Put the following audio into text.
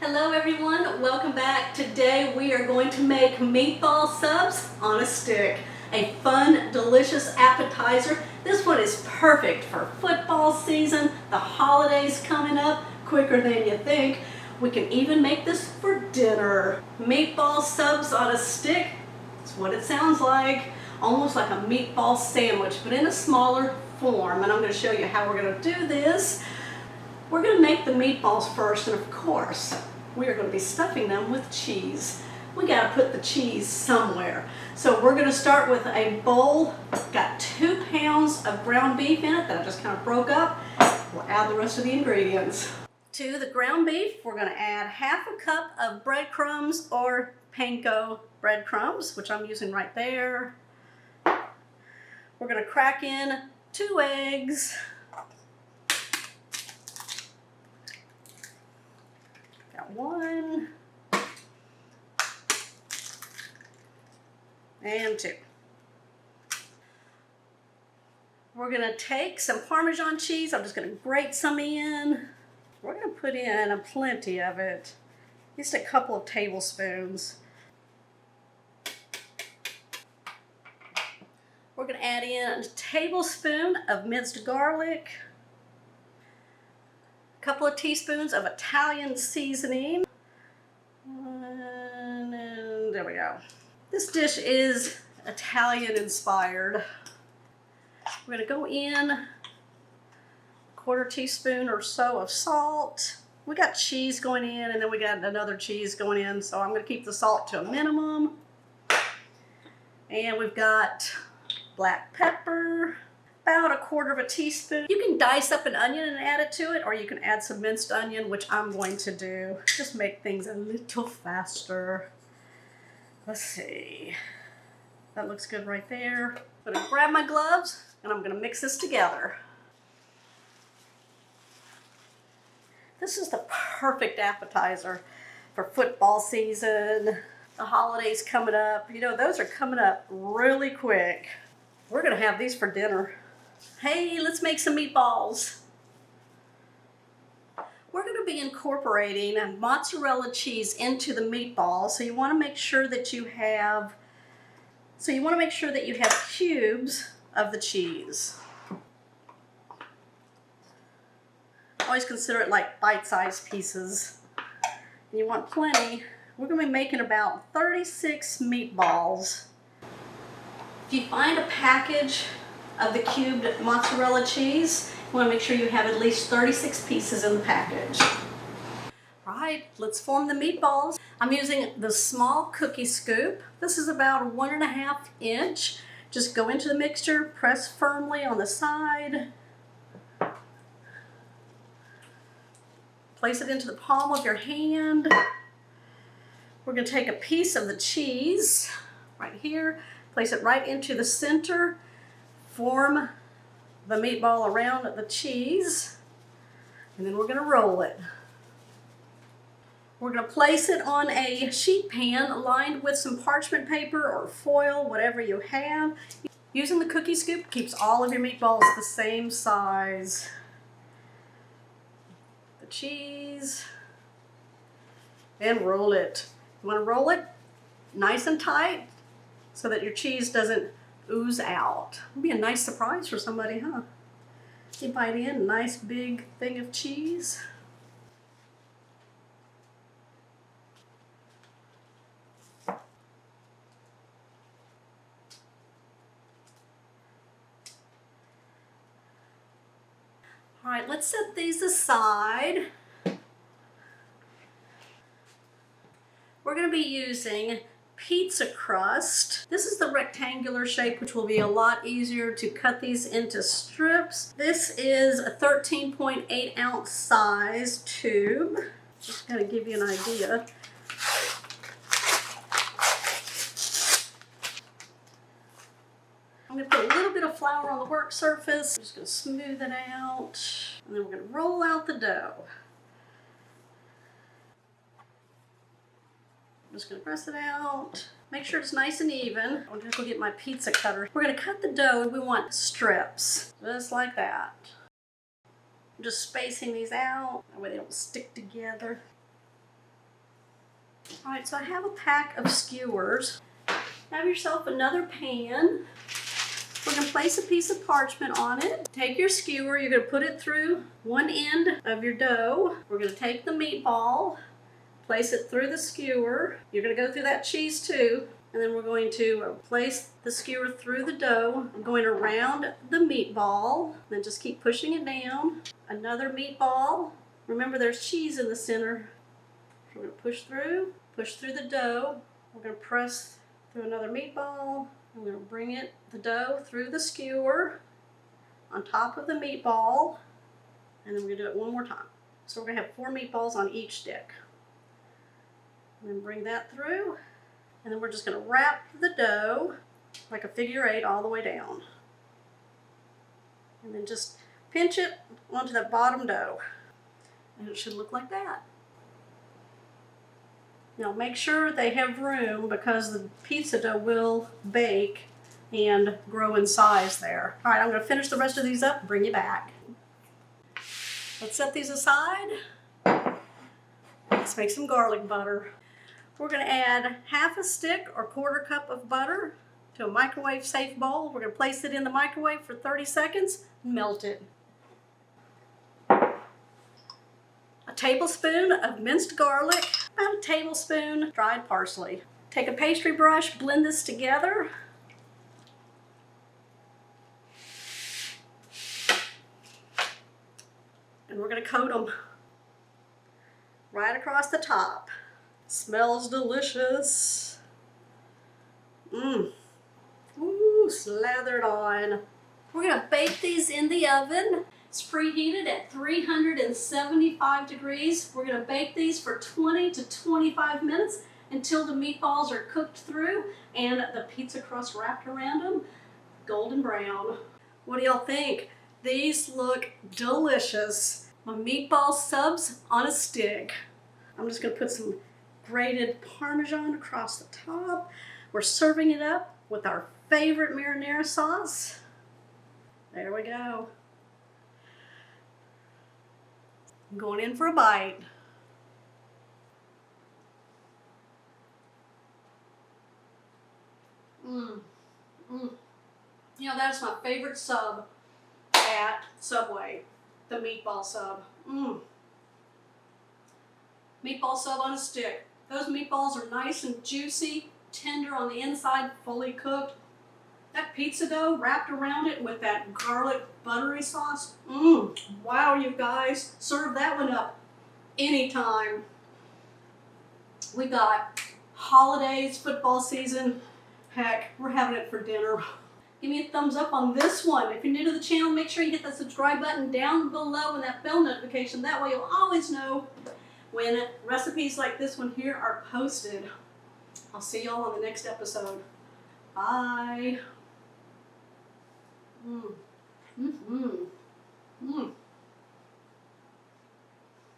Hello everyone, welcome back. Today we are going to make meatball subs on a stick. A fun, delicious appetizer. This one is perfect for football season, the holidays coming up quicker than you think. We can even make this for dinner. Meatball subs on a stick, that's what it sounds like. Almost like a meatball sandwich, but in a smaller form. And I'm going to show you how we're going to do this. We're going to make the meatballs first, and of course, we are going to be stuffing them with cheese. We got to put the cheese somewhere. So we're going to start with a bowl. Got 2 pounds of ground beef in it that I just kind of broke up. We'll add the rest of the ingredients. To the ground beef, we're going to add 1/2 cup of breadcrumbs or panko breadcrumbs, which I'm using right there. We're going to crack in 2 eggs. Got 1 and 2. We're going to take some Parmesan cheese. I'm just going to grate some in. We're going to put in a plenty of it, just a couple of tablespoons. We're going to add in a tablespoon of minced garlic, a couple of teaspoons of Italian seasoning, and there we go. This dish is Italian inspired. We're going to go in a 1/4 teaspoon or so of salt. We got cheese going in, and then we got another cheese going in, so I'm going to keep the salt to a minimum. And we've got black pepper, about a 1/4 teaspoon. You can dice up an onion and add it to it, or you can add some minced onion, which I'm going to do. Just make things a little faster. Let's see. That looks good right there. I'm going to grab my gloves, and I'm going to mix this together. This is the perfect appetizer for football season. The holidays coming up. You know, those are coming up really quick. We're going to have these for dinner. Hey, let's make some meatballs. We're going to be incorporating mozzarella cheese into the meatball, so you want to make sure that you have cubes of the cheese. Always consider it like bite-sized pieces. And you want plenty. We're going to be making about 36 meatballs. If you find a package of the cubed mozzarella cheese, you want to make sure you have at least 36 pieces in the package. All right, let's form the meatballs. I'm using the small cookie scoop. This is about 1.5 inch. Just go into the mixture, press firmly on the side. Place it into the palm of your hand. We're going to take a piece of the cheese right here, place it right into the center, form the meatball around the cheese, and then we're going to roll it. We're going to place it on a sheet pan lined with some parchment paper or foil, whatever you have. Using the cookie scoop keeps all of your meatballs the same size. The cheese, and roll it. You want to roll it nice and tight so that your cheese doesn't ooze out. It'll be a nice surprise for somebody, huh? You bite in a nice big thing of cheese. All right, let's set these aside. We're going to be using pizza crust. This is the rectangular shape, which will be a lot easier to cut these into strips. This is a 13.8 ounce size tube. Just going to give you an idea. I'm going to put a little bit of flour on the work surface. I'm just going to smooth it out. And then we're going to roll out the dough. I'm just going to press it out. Make sure it's nice and even. I'm going to go get my pizza cutter. We're going to cut the dough, and we want strips, just like that. I'm just spacing these out, that way they don't stick together. All right, so I have a pack of skewers. Have yourself another pan. We're gonna place a piece of parchment on it. Take your skewer, you're gonna put it through one end of your dough. We're gonna take the meatball, place it through the skewer. You're gonna go through that cheese too. And then we're going to place the skewer through the dough. I'm going around the meatball. Then just keep pushing it down. Another meatball. Remember there's cheese in the center. So we're gonna push through the dough. We're gonna press through another meatball. I'm gonna bring the dough through the skewer on top of the meatball. And then we're gonna do it one more time. So we're gonna have 4 meatballs on each stick. And then bring that through. And then we're just gonna wrap the dough like a figure 8 all the way down. And then just pinch it onto the bottom dough. And it should look like that. Now make sure they have room because the pizza dough will bake and grow in size there. All right, I'm gonna finish the rest of these up and bring you back. Let's set these aside. Let's make some garlic butter. We're gonna add half a stick or 1/4 cup of butter to a microwave safe bowl. We're gonna place it in the microwave for 30 seconds, melt it. A tablespoon of minced garlic, about a tablespoon dried parsley. Take a pastry brush, blend this together. And we're gonna coat them right across the top. Smells delicious. Ooh, slathered on. We're gonna bake these in the oven. It's preheated at 375 degrees. We're gonna bake these for 20 to 25 minutes until the meatballs are cooked through and the pizza crust wrapped around them, golden brown. What do y'all think? These look delicious. My meatball subs on a stick. I'm just gonna put some grated Parmesan across the top. We're serving it up with our favorite marinara sauce. There we go. I'm going in for a bite. You know, that's my favorite sub at Subway, the meatball sub. Meatball sub on a stick. Those meatballs are nice and juicy, tender on the inside, fully cooked. That pizza dough wrapped around it with that garlic buttery sauce. Wow, you guys. Serve that one up anytime. We got holidays, football season. Heck, we're having it for dinner. Give me a thumbs up on this one. If you're new to the channel, make sure you hit that subscribe button down below and that bell notification. That way you'll always know when recipes like this one here are posted. I'll see y'all on the next episode. Bye.